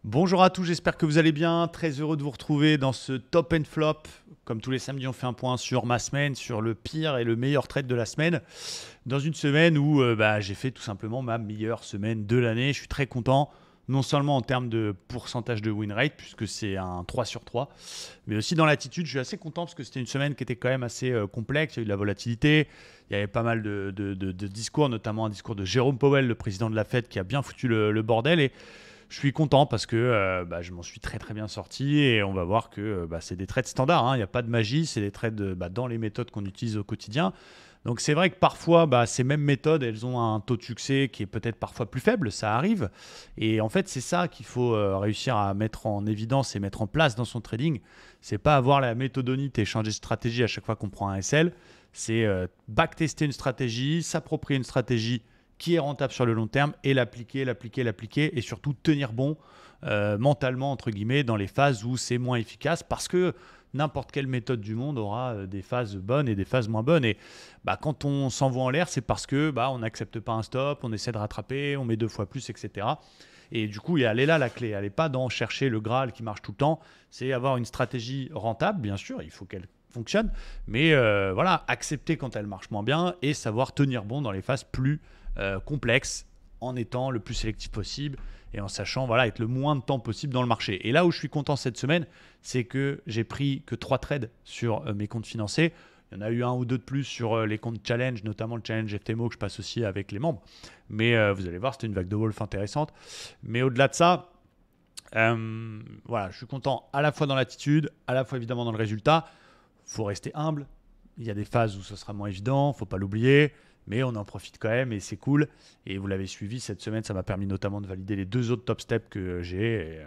Bonjour à tous, j'espère que vous allez bien. Très heureux de vous retrouver dans ce top and flop. Comme tous les samedis, on fait un point sur ma semaine, sur le pire et le meilleur trade de la semaine. Dans une semaine où j'ai fait tout simplement ma meilleure semaine de l'année. Je suis très content, non seulement en termes de pourcentage de win rate, puisque c'est un 3 sur 3, mais aussi dans l'attitude. Je suis assez content parce que c'était une semaine qui était quand même assez complexe. Il y a eu de la volatilité, il y avait pas mal de discours, notamment un discours de Jérôme Powell, le président de la Fed, qui a bien foutu le bordel. Et je suis content parce que je m'en suis très très bien sorti et on va voir que c'est des trades standards, hein. Il n'y a pas de magie, c'est des trades dans les méthodes qu'on utilise au quotidien. Donc c'est vrai que parfois ces mêmes méthodes, elles ont un taux de succès qui est peut-être parfois plus faible, ça arrive. Et en fait c'est ça qu'il faut réussir à mettre en évidence et mettre en place dans son trading. C'est pas avoir la méthodonite et changer de stratégie à chaque fois qu'on prend un SL. C'est backtester une stratégie, s'approprier une stratégie qui est rentable sur le long terme et l'appliquer et surtout tenir bon mentalement entre guillemets dans les phases où c'est moins efficace parce que n'importe quelle méthode du monde aura des phases bonnes et des phases moins bonnes et quand on s'envoie en l'air c'est parce que on n'accepte pas un stop, on essaie de rattraper, on met deux fois plus, etc. Et du coup, elle est là la clé. Elle n'est pas dans chercher le Graal qui marche tout le temps. C'est avoir une stratégie rentable, bien sûr. Il faut qu'elle fonctionne. Mais voilà, accepter quand elle marche moins bien et savoir tenir bon dans les phases plus complexes en étant le plus sélectif possible et en sachant être le moins de temps possible dans le marché. Et là où je suis content cette semaine, c'est que j'ai pris que 3 trades sur mes comptes financiers. Il y en a eu un ou deux de plus sur les comptes challenge, notamment le challenge FTMO que je passe aussi avec les membres. Mais vous allez voir, c'était une vague de Wolf intéressante. Mais au-delà de ça, je suis content à la fois dans l'attitude, à la fois évidemment dans le résultat. Il faut rester humble. Il y a des phases où ce sera moins évident, il ne faut pas l'oublier. Mais on en profite quand même et c'est cool. Et vous l'avez suivi cette semaine, ça m'a permis notamment de valider les 2 autres top steps que j'ai.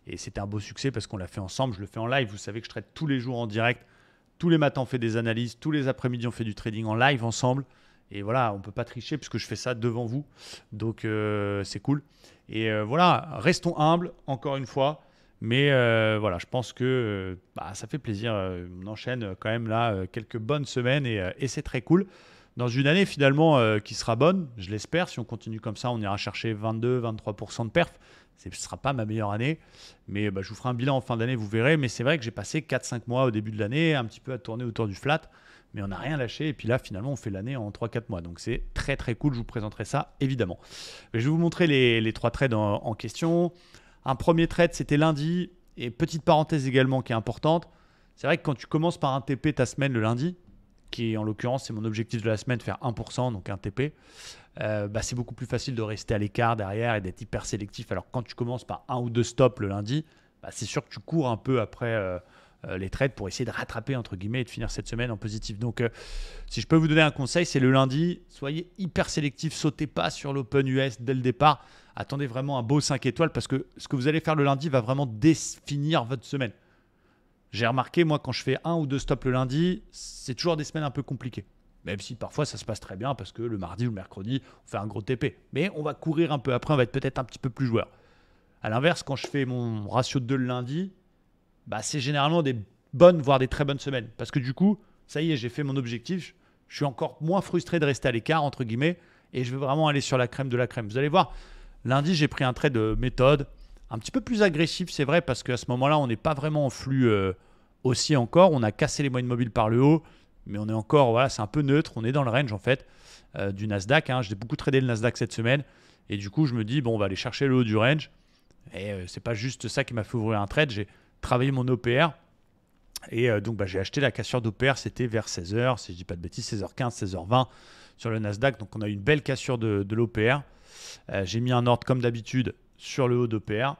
Et c'était un beau succès parce qu'on l'a fait ensemble. Je le fais en live. Vous savez que je trade tous les jours en direct. Tous les matins, on fait des analyses. Tous les après-midi, on fait du trading en live ensemble. Et voilà, on ne peut pas tricher puisque je fais ça devant vous. Donc, c'est cool. Et restons humbles, encore une fois. Mais je pense que ça fait plaisir. On enchaîne quand même là quelques bonnes semaines et c'est très cool. Dans une année finalement qui sera bonne, je l'espère. Si on continue comme ça, on ira chercher 22-23% de perf. Ce ne sera pas ma meilleure année, mais je vous ferai un bilan en fin d'année, vous verrez. Mais c'est vrai que j'ai passé 4-5 mois au début de l'année, un petit peu à tourner autour du flat, mais on n'a rien lâché. Et puis là, finalement, on fait l'année en 3-4 mois. Donc c'est très très cool, je vous présenterai ça évidemment. Mais je vais vous montrer les 3 trades en question. Un premier trade, c'était lundi. Et petite parenthèse également qui est importante, c'est vrai que quand tu commences par un TP ta semaine le lundi, qui en l'occurrence c'est mon objectif de la semaine, faire 1%, donc un TP, c'est beaucoup plus facile de rester à l'écart derrière et d'être hyper sélectif. Alors quand tu commences par un ou deux stops le lundi, c'est sûr que tu cours un peu après les trades pour essayer de rattraper entre guillemets et de finir cette semaine en positif. Donc si je peux vous donner un conseil, c'est le lundi, soyez hyper sélectif, sautez pas sur l'Open US dès le départ, attendez vraiment un beau 5 étoiles parce que ce que vous allez faire le lundi va vraiment définir votre semaine. J'ai remarqué, moi, quand je fais un ou deux stops le lundi, c'est toujours des semaines un peu compliquées. Même si parfois ça se passe très bien parce que le mardi ou le mercredi, on fait un gros TP. Mais on va courir un peu après, on va être peut-être un petit peu plus joueur. À l'inverse, quand je fais mon ratio de 2 le lundi, c'est généralement des bonnes, voire des très bonnes semaines. Parce que du coup, ça y est, j'ai fait mon objectif. Je suis encore moins frustré de rester à l'écart, entre guillemets, et je veux vraiment aller sur la crème de la crème. Vous allez voir, lundi, j'ai pris un trade de méthode, un petit peu plus agressif, c'est vrai, parce qu'à ce moment-là, on n'est pas vraiment en flux haussier encore. On a cassé les moyennes mobiles par le haut, mais on est encore, c'est un peu neutre. On est dans le range, en fait, du Nasdaq. J'ai beaucoup tradé le Nasdaq cette semaine. Et du coup, je me dis, bon, on va aller chercher le haut du range. Et c'est pas juste ça qui m'a fait ouvrir un trade. J'ai travaillé mon OPR. Et donc, j'ai acheté la cassure d'OPR. C'était vers 16h, si je dis pas de bêtises, 16h15, 16h20 sur le Nasdaq. Donc, on a eu une belle cassure de l'OPR. J'ai mis un ordre comme d'habitude sur le haut d'OPR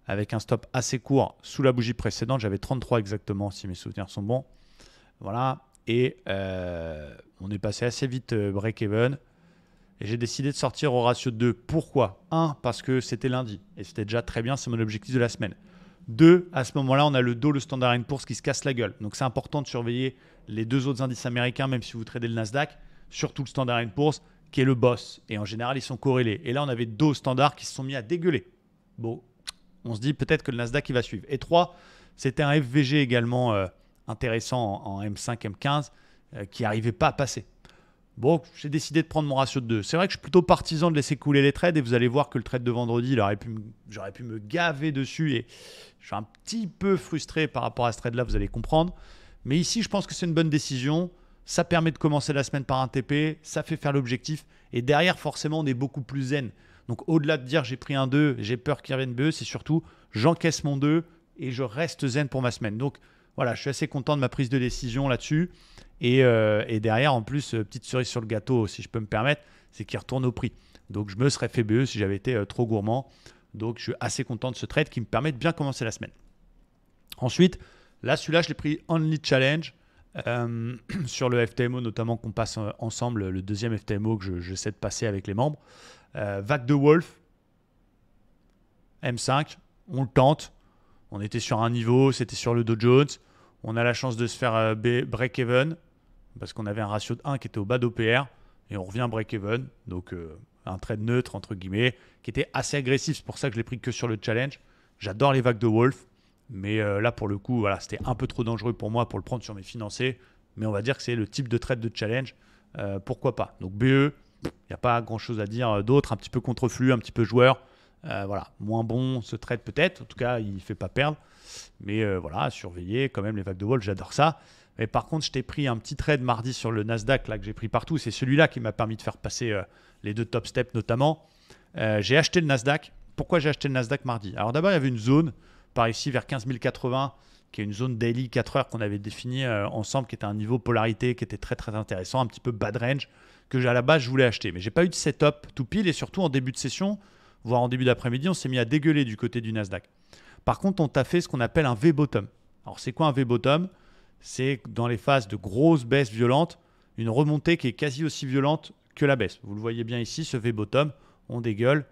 avec un stop assez court sous la bougie précédente. J'avais 33 exactement, si mes souvenirs sont bons. Voilà. Et on est passé assez vite break-even. Et j'ai décidé de sortir au ratio de 2. Pourquoi ? 1, parce que c'était lundi. Et c'était déjà très bien, c'est mon objectif de la semaine. 2, à ce moment-là, on a le Dow, le Standard & Poor's qui se casse la gueule. Donc c'est important de surveiller les 2 autres indices américains, même si vous tradez le Nasdaq. Surtout le Standard & Poor's, qui est le boss. Et en général, ils sont corrélés. Et là, on avait Dow Standard qui se sont mis à dégueuler. Bon, on se dit peut-être que le Nasdaq il va suivre. Et 3, c'était un FVG également intéressant en M5, M15 qui n'arrivait pas à passer. Bon, j'ai décidé de prendre mon ratio de 2. C'est vrai que je suis plutôt partisan de laisser couler les trades et vous allez voir que le trade de vendredi, j'aurais pu me gaver dessus et je suis un petit peu frustré par rapport à ce trade-là, vous allez comprendre. Mais ici, je pense que c'est une bonne décision. Ça permet de commencer la semaine par un TP, ça fait faire l'objectif et derrière, forcément, on est beaucoup plus zen. Donc au-delà de dire j'ai pris un 2, j'ai peur qu'il revienne BE, c'est surtout j'encaisse mon 2 et je reste zen pour ma semaine. Donc voilà, je suis assez content de ma prise de décision là-dessus. Et derrière, en plus, petite cerise sur le gâteau, si je peux me permettre, c'est qu'il retourne au prix. Donc je me serais fait BE si j'avais été trop gourmand. Donc je suis assez content de ce trade qui me permet de bien commencer la semaine. Ensuite, là, celui-là, je l'ai pris Only Challenge. Sur le FTMO notamment qu'on passe ensemble, le deuxième FTMO que j'essaie de passer avec les membres. Vague de Wolf, M5, on le tente. On était sur un niveau, c'était sur le Dow Jones. On a la chance de se faire break-even parce qu'on avait un ratio de 1 qui était au bas d'OPR et on revient break-even. Donc un trade neutre, entre guillemets, qui était assez agressif. C'est pour ça que je l'ai pris que sur le challenge. J'adore les vagues de Wolf. Mais là, pour le coup, voilà, c'était un peu trop dangereux pour moi pour le prendre sur mes financés. Mais on va dire que c'est le type de trade de challenge. Pourquoi pas. Donc BE, il n'y a pas grand-chose à dire d'autre. Un petit peu contre-flux, un petit peu joueur. Voilà, moins bon ce trade peut-être. En tout cas, il ne fait pas perdre. Mais voilà, à surveiller quand même les vagues de Wolf, j'adore ça. Mais par contre, je t'ai pris un petit trade mardi sur le Nasdaq là, que j'ai pris partout. C'est celui-là qui m'a permis de faire passer les deux top steps notamment. J'ai acheté le Nasdaq. Pourquoi j'ai acheté le Nasdaq mardi? Alors d'abord, il y avait une zone par ici vers 15 080, qui est une zone daily 4 heures qu'on avait définie ensemble, qui était un niveau polarité, qui était très très intéressant, un petit peu bad range, que à la base je voulais acheter. Mais j'ai pas eu de setup tout pile et surtout en début de session, voire en début d'après-midi, on s'est mis à dégueuler du côté du Nasdaq. Par contre, on t'a fait ce qu'on appelle un V-bottom. Alors c'est quoi un V-bottom? C'est dans les phases de grosses baisses violentes, une remontée qui est quasi aussi violente que la baisse. Vous le voyez bien ici, ce V-bottom, on dégueule.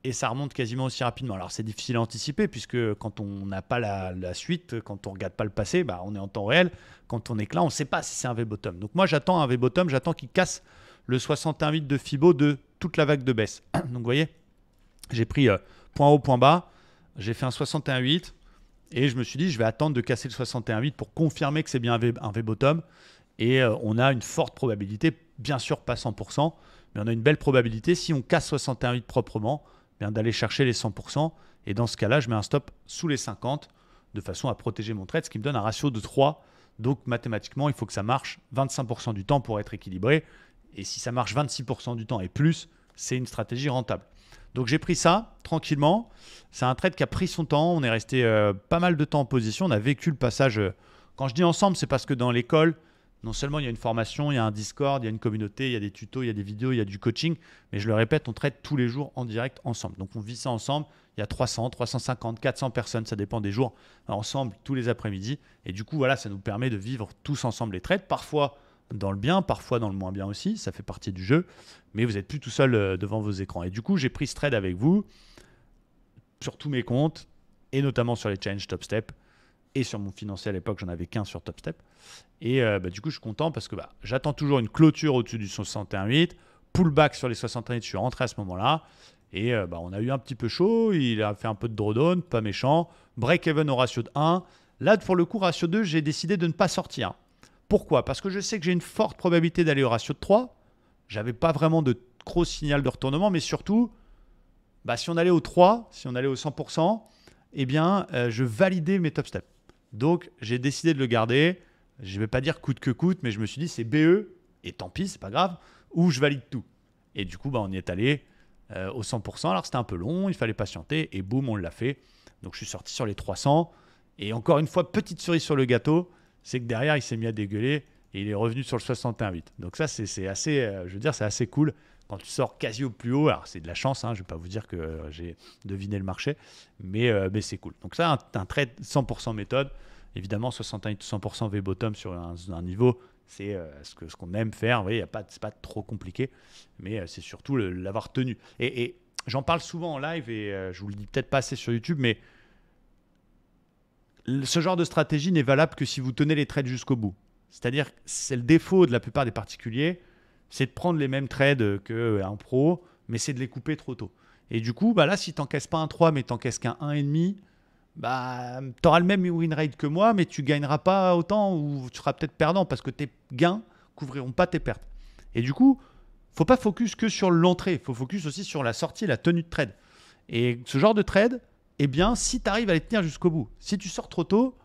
Et ça remonte quasiment aussi rapidement. Alors c'est difficile à anticiper puisque quand on n'a pas la suite, quand on ne regarde pas le passé, bah, on est en temps réel. Quand on est là, on ne sait pas si c'est un V-bottom. Donc moi j'attends un V-bottom, j'attends qu'il casse le 61,8 de Fibo de toute la vague de baisse. Donc vous voyez, j'ai pris point haut, point bas, j'ai fait un 61,8 et je me suis dit je vais attendre de casser le 61,8 pour confirmer que c'est bien un V-bottom. Et on a une forte probabilité, bien sûr pas 100%, mais on a une belle probabilité si on casse 61,8 proprement, d'aller chercher les 100%. Et dans ce cas-là, je mets un stop sous les 50 de façon à protéger mon trade, ce qui me donne un ratio de 3. Donc mathématiquement, il faut que ça marche 25% du temps pour être équilibré. Et si ça marche 26% du temps et plus, c'est une stratégie rentable. Donc j'ai pris ça tranquillement. C'est un trade qui a pris son temps. On est resté pas mal de temps en position. On a vécu le passage. Quand je dis ensemble, c'est parce que dans l'école, non seulement il y a une formation, il y a un Discord, il y a une communauté, il y a des tutos, il y a des vidéos, il y a du coaching. Mais je le répète, on traite tous les jours en direct ensemble. Donc on vit ça ensemble. Il y a 300, 350, 400 personnes, ça dépend des jours, ensemble tous les après-midi. Et du coup, voilà, ça nous permet de vivre tous ensemble les trades. Parfois dans le bien, parfois dans le moins bien aussi. Ça fait partie du jeu. Mais vous n'êtes plus tout seul devant vos écrans. Et du coup, j'ai pris ce trade avec vous sur tous mes comptes et notamment sur les challenges Top Step. Et sur mon financier à l'époque, j'en avais qu'un sur Top Step. Et du coup, je suis content parce que j'attends toujours une clôture au-dessus du 61,8. Pullback sur les 61,8, je suis rentré à ce moment-là. Et on a eu un petit peu chaud. Il a fait un peu de drawdown, pas méchant. Break-even au ratio de 1. Là, pour le coup, ratio 2, j'ai décidé de ne pas sortir. Pourquoi? Parce que je sais que j'ai une forte probabilité d'aller au ratio de 3. J'avais pas vraiment de gros signal de retournement. Mais surtout, si on allait au 3, si on allait au 100%, eh bien, je validais mes Top Steps. Donc, j'ai décidé de le garder. Je ne vais pas dire coûte que coûte, mais je me suis dit, c'est BE, et tant pis, c'est pas grave, ou je valide tout. Et du coup, on y est allé au 100%. Alors, c'était un peu long, il fallait patienter, et boum, on l'a fait. Donc, je suis sorti sur les 300. Et encore une fois, petite cerise sur le gâteau, c'est que derrière, il s'est mis à dégueuler, et il est revenu sur le 61,8. Donc ça, c'est assez, je veux dire, c'est assez cool. Quand tu sors quasi au plus haut, alors c'est de la chance, je ne vais pas vous dire que j'ai deviné le marché, mais c'est cool. Donc ça, un trade 100% méthode. Évidemment, 68 100% V-bottom sur un niveau, c'est ce qu'on aime faire. Vous voyez, ce n'est pas trop compliqué, mais c'est surtout l'avoir tenu. Et j'en parle souvent en live, et je vous le dis peut-être pas assez sur YouTube, mais ce genre de stratégie n'est valable que si vous tenez les trades jusqu'au bout. C'est-à-dire, c'est le défaut de la plupart des particuliers, c'est de prendre les mêmes trades qu'un pro, mais c'est de les couper trop tôt. Et du coup, là, si tu n'encaisses pas un 3, mais tu n'encaisses qu'un 1,5, tu auras le même win rate que moi, mais tu ne gagneras pas autant ou tu seras peut-être perdant parce que tes gains ne couvriront pas tes pertes. Et du coup, faut pas focus que sur l'entrée, il faut focus aussi sur la sortie et la tenue de trade. Et ce genre de trade, eh bien, si tu arrives à les tenir jusqu'au bout, si tu sors trop tôt,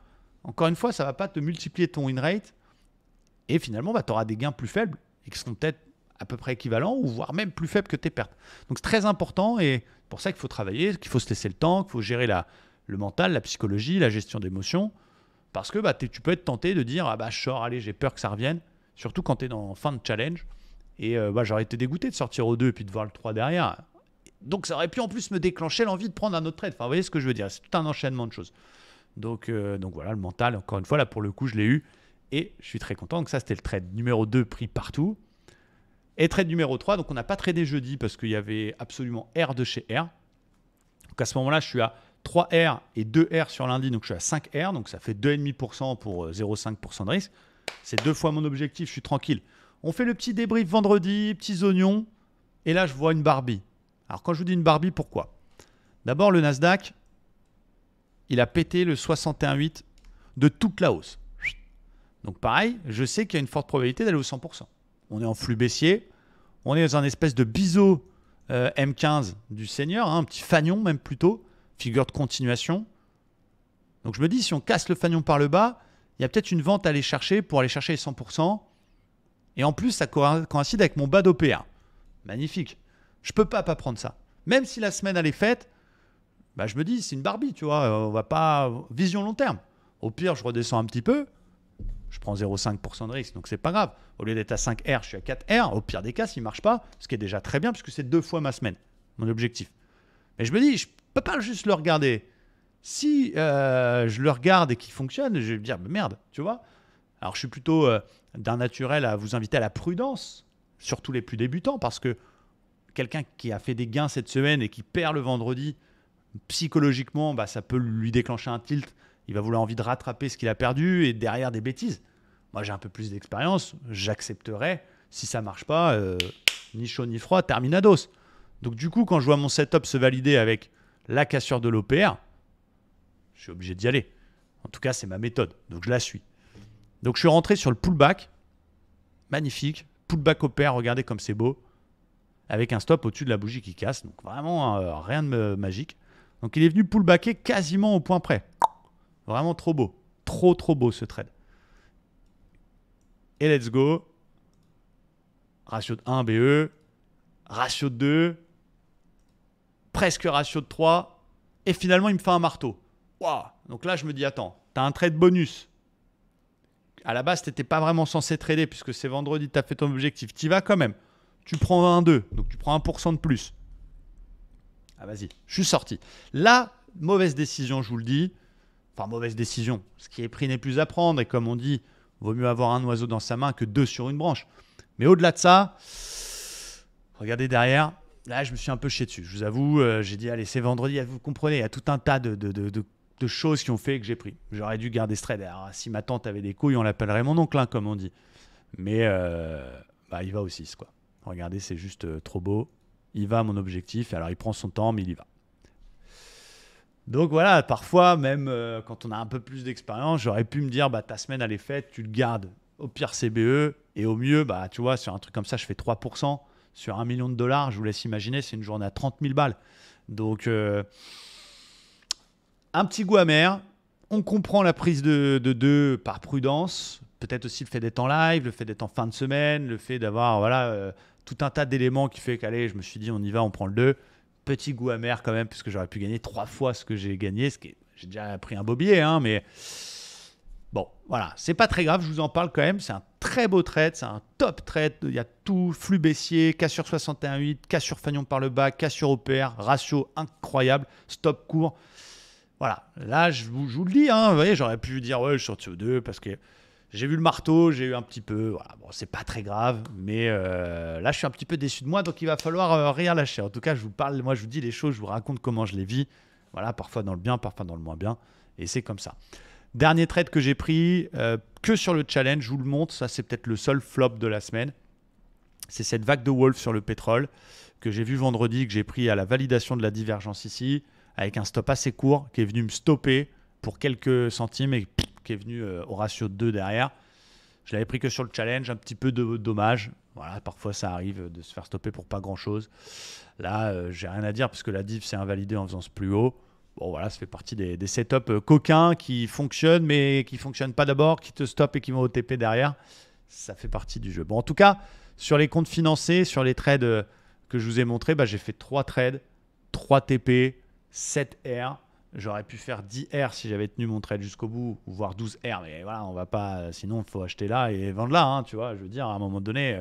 encore une fois, ça ne va pas te multiplier ton win rate. Et finalement, tu auras des gains plus faibles et qui seront peut-être à peu près équivalents ou voire même plus faibles que tes pertes. Donc c'est très important et c'est pour ça qu'il faut travailler, qu'il faut se laisser le temps, qu'il faut gérer le mental, la psychologie, la gestion d'émotions. Parce que tu peux être tenté de dire « Ah bah je sors, allez, j'ai peur que ça revienne ». Surtout quand tu es en fin de challenge. Et j'aurais été dégoûté de sortir au 2 et puis de voir le 3 derrière. Donc ça aurait pu en plus me déclencher l'envie de prendre un autre trade. Enfin, vous voyez ce que je veux dire, c'est tout un enchaînement de choses. Donc voilà, le mental, encore une fois, là pour le coup, je l'ai eu. Et je suis très content. Donc ça, c'était le trade numéro 2 pris partout. Et trade numéro 3, donc on n'a pas tradé jeudi parce qu'il y avait absolument R de chez R. Donc à ce moment-là, je suis à 3 R et 2 R sur lundi, donc je suis à 5 R. Donc ça fait 2,5% pour 0,5% de risque. C'est 2 fois mon objectif, je suis tranquille. On fait le petit débrief vendredi, petits oignons. Et là, je vois une Barbie. Alors quand je vous dis une Barbie, pourquoi ? D'abord, le Nasdaq, il a pété le 61,8 de toute la hausse. Donc pareil, je sais qu'il y a une forte probabilité d'aller au 100%. On est en flux baissier, on est dans un espèce de biseau M15 du Seigneur, un petit fanion même plutôt, figure de continuation. Donc je me dis, si on casse le fanion par le bas, il y a peut-être une vente à aller chercher pour aller chercher les 100%. Et en plus, ça coïncide avec mon bas d'OPR. Magnifique. Je ne peux pas prendre ça. Même si la semaine elle est faite, je me dis, c'est une Barbie, tu vois, on va pas... Vision long terme. Au pire, je redescends un petit peu, je prends 0,5% de risque, donc c'est pas grave. Au lieu d'être à 5 R, je suis à 4 R. Au pire des cas, s'il ne marche pas, ce qui est déjà très bien, puisque c'est 2 fois ma semaine, mon objectif. Mais je me dis, je ne peux pas juste le regarder. Si je le regarde et qu'il fonctionne, je vais me dire, merde, tu vois. Alors, je suis plutôt d'un naturel à vous inviter à la prudence, surtout les plus débutants, parce que quelqu'un qui a fait des gains cette semaine et qui perd le vendredi, psychologiquement, ça peut lui déclencher un tilt. Il va vouloir envie de rattraper ce qu'il a perdu et derrière des bêtises. Moi, j'ai un peu plus d'expérience. J'accepterai. Si ça ne marche pas, ni chaud ni froid, terminados. Donc, du coup, quand je vois mon setup se valider avec la cassure de l'OPR, je suis obligé d'y aller. En tout cas, c'est ma méthode. Donc, je la suis. Donc, je suis rentré sur le pullback. Magnifique. Pullback OPR, regardez comme c'est beau. Avec un stop au-dessus de la bougie qui casse. Donc, vraiment, rien de magique. Donc, il est venu pullbacker quasiment au point près. Vraiment trop beau. Trop beau ce trade. Et let's go. Ratio de 1 BE. Ratio de 2. Presque ratio de 3. Et finalement, il me fait un marteau. Waouh. Donc là, je me dis, attends, tu as un trade bonus. À la base, tu n'étais pas vraiment censé trader puisque c'est vendredi, tu as fait ton objectif. Tu y vas quand même. Tu prends un 2. Donc tu prends 1% de plus. Ah, vas-y. Je suis sorti. Là, mauvaise décision, je vous le dis. Enfin, mauvaise décision. Ce qui est pris n'est plus à prendre. Et comme on dit, vaut mieux avoir un oiseau dans sa main que 2 sur une branche. Mais au-delà de ça, regardez derrière. Là, je me suis un peu chié dessus. Je vous avoue, j'ai dit, allez, c'est vendredi. Vous comprenez, il y a tout un tas de choses qui ont fait que j'ai pris. J'aurais dû garder ce trade. Alors, si ma tante avait des couilles, on l'appellerait mon oncle, hein, comme on dit. Mais il va au 6, quoi. Regardez, c'est juste trop beau. Il va à mon objectif. Alors, il prend son temps, mais il y va. Donc voilà, parfois, même quand on a un peu plus d'expérience, j'aurais pu me dire, ta semaine, elle est faite, tu le gardes au pire CBE, et au mieux, tu vois, sur un truc comme ça, je fais 3%. Sur $1 million, je vous laisse imaginer, c'est une journée à 30 000 balles. Donc, un petit goût amer. On comprend la prise de 2 par prudence. Peut-être aussi le fait d'être en live, le fait d'être en fin de semaine, le fait d'avoir tout un tas d'éléments qui fait qu'allez, je me suis dit, on y va, on prend le 2. Petit goût amer quand même, puisque j'aurais pu gagner 3 fois ce que j'ai gagné. J'ai déjà pris un beau billet, hein, mais bon, voilà. C'est pas très grave, je vous en parle quand même. C'est un très beau trade, c'est un top trade. Il y a tout, flux baissier, cassure 61,8, cassure fanion par le bas, cassure OPR, ratio incroyable, stop court. Voilà, là, je vous le dis, hein, vous voyez, j'aurais pu dire, ouais, je suis sorti au 2 parce que j'ai vu le marteau, j'ai eu un petit peu, voilà, bon, c'est pas très grave, mais là, je suis un petit peu déçu de moi, donc il va falloir rien lâcher. En tout cas, je vous parle, moi, je vous dis les choses, je vous raconte comment je les vis, voilà, parfois dans le bien, parfois dans le moins bien, et c'est comme ça. Dernier trade que j'ai pris, que sur le challenge, je vous le montre, ça c'est peut-être le seul flop de la semaine, c'est cette vague de Wolf sur le pétrole que j'ai vu vendredi, que j'ai pris à la validation de la divergence ici, avec un stop assez court, qui est venu me stopper pour quelques centimes et qui est venu au ratio de 2 derrière. Je l'avais pris que sur le challenge, un petit peu de dommage. Voilà, parfois ça arrive de se faire stopper pour pas grand-chose. Là, j'ai rien à dire parce que la div s'est invalidée en faisant ce plus haut. Bon, voilà, ça fait partie des setups coquins qui fonctionnent, mais qui fonctionnent pas d'abord, qui te stoppent et qui vont au TP derrière. Ça fait partie du jeu. Bon, en tout cas, sur les comptes financés, sur les trades que je vous ai montrés, bah, j'ai fait 3 trades, 3 TP, 7 R. J'aurais pu faire 10 R si j'avais tenu mon trade jusqu'au bout, ou voire 12 R, mais voilà, on va pas. Sinon, il faut acheter là et vendre là, hein, tu vois. Je veux dire, à un moment donné,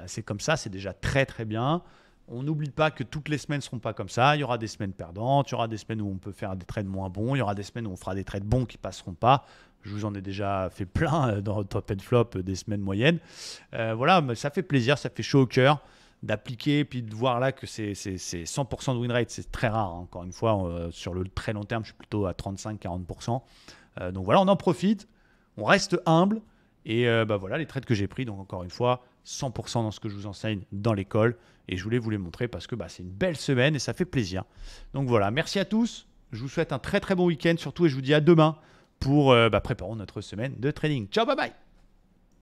c'est comme ça, c'est déjà très très bien. On n'oublie pas que toutes les semaines ne seront pas comme ça. Il y aura des semaines perdantes, il y aura des semaines où on peut faire des trades moins bons, il y aura des semaines où on fera des trades bons qui passeront pas. Je vous en ai déjà fait plein dans Top and Flop des semaines moyennes. Voilà, mais ça fait plaisir, ça fait chaud au cœur d'appliquer puis de voir là que c'est 100% de win rate. C'est très rare, hein. Encore une fois, sur le très long terme, je suis plutôt à 35-40%. Donc voilà, on en profite, on reste humble. Et bah voilà les trades que j'ai pris. Donc encore une fois, 100% dans ce que je vous enseigne dans l'école. Et je voulais vous les montrer parce que bah, c'est une belle semaine et ça fait plaisir. Donc voilà, merci à tous. Je vous souhaite un très très bon week-end surtout et je vous dis à demain pour préparer notre semaine de trading. Ciao, bye bye.